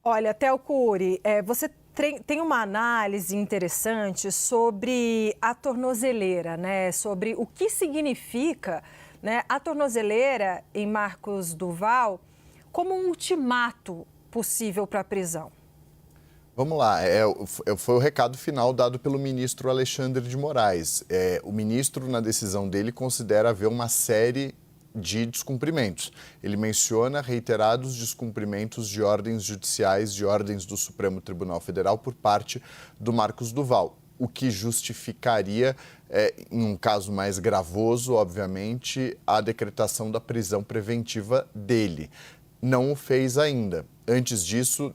Olha, Théo Cury, você tem uma análise interessante sobre a tornozeleira, né? Sobre o que significa, né, a tornozeleira em Marcos Duval como um ultimato possível para a prisão. Vamos lá, foi o recado final dado pelo ministro Alexandre de Moraes. O ministro, na decisão dele, considera haver uma série de descumprimentos. Ele menciona reiterados descumprimentos de ordens judiciais, de ordens do Supremo Tribunal Federal por parte do Marcos Duval, o que justificaria, em um caso mais gravoso, obviamente, a decretação da prisão preventiva dele. Não o fez ainda. Antes disso,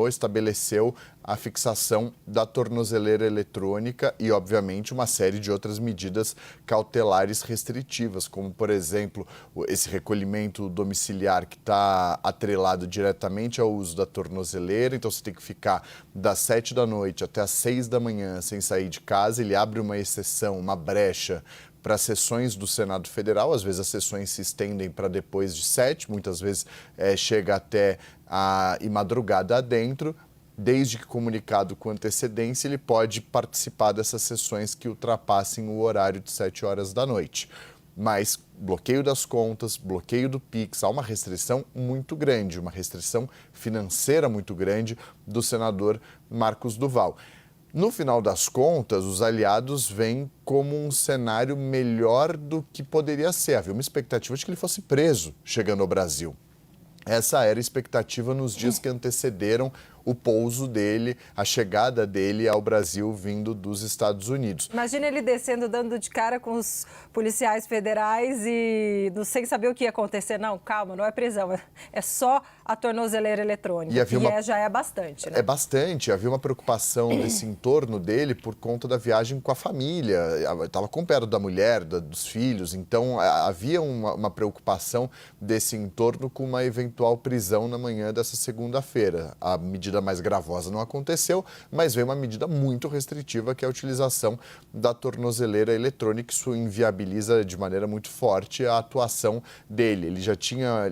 estabeleceu a fixação da tornozeleira eletrônica e, obviamente, uma série de outras medidas cautelares restritivas, como, por exemplo, esse recolhimento domiciliar que está atrelado diretamente ao uso da tornozeleira. Então, você tem que ficar das 7 da noite até as 6 da manhã sem sair de casa. Ele abre uma exceção, uma brecha, para sessões do Senado Federal. Às vezes as sessões se estendem para depois de 7, muitas vezes chega até e madrugada adentro. Desde que comunicado com antecedência, ele pode participar dessas sessões que ultrapassem o horário de 7 horas da noite. Mas bloqueio das contas, bloqueio do Pix, há uma restrição muito grande, uma restrição financeira muito grande do senador Marcos Duval. No final das contas, os aliados veem como um cenário melhor do que poderia ser. Havia uma expectativa de que ele fosse preso chegando ao Brasil. Essa era a expectativa nos dias que antecederam o pouso dele, a chegada dele ao Brasil vindo dos Estados Unidos. Imagina ele descendo, dando de cara com os policiais federais e sem saber o que ia acontecer. Não, calma, não é prisão, é só a tornozeleira eletrônica, já é bastante, né? É bastante. Havia uma preocupação desse entorno dele por conta da viagem com a família. Estava com perto da mulher, dos filhos. Então, havia uma preocupação desse entorno com uma eventual prisão na manhã dessa segunda-feira. A medida mais gravosa não aconteceu, mas veio uma medida muito restritiva, que é a utilização da tornozeleira eletrônica. Isso inviabiliza de maneira muito forte a atuação dele. Ele já tinha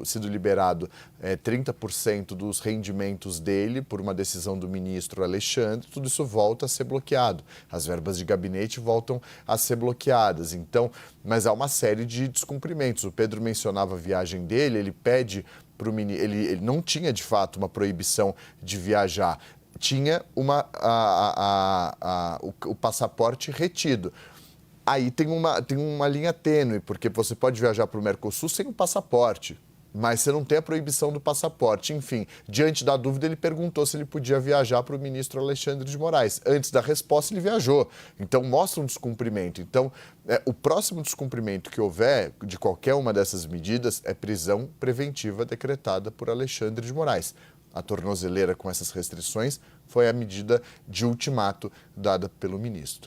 sido liberado 30% dos rendimentos dele por uma decisão do ministro Alexandre. Tudo isso volta a ser bloqueado. As verbas de gabinete voltam a ser bloqueadas. Então, mas há uma série de descumprimentos. O Pedro mencionava a viagem dele, ele pede para o ministro, ele não tinha de fato uma proibição de viajar, tinha o passaporte retido. Aí tem uma linha tênue, porque você pode viajar para o Mercosul sem o passaporte, mas você não tem a proibição do passaporte. Enfim, diante da dúvida, ele perguntou se ele podia viajar para o ministro Alexandre de Moraes. Antes da resposta, ele viajou. Então, mostra um descumprimento. Então, o próximo descumprimento que houver de qualquer uma dessas medidas é prisão preventiva decretada por Alexandre de Moraes. A tornozeleira com essas restrições foi a medida de ultimato dada pelo ministro.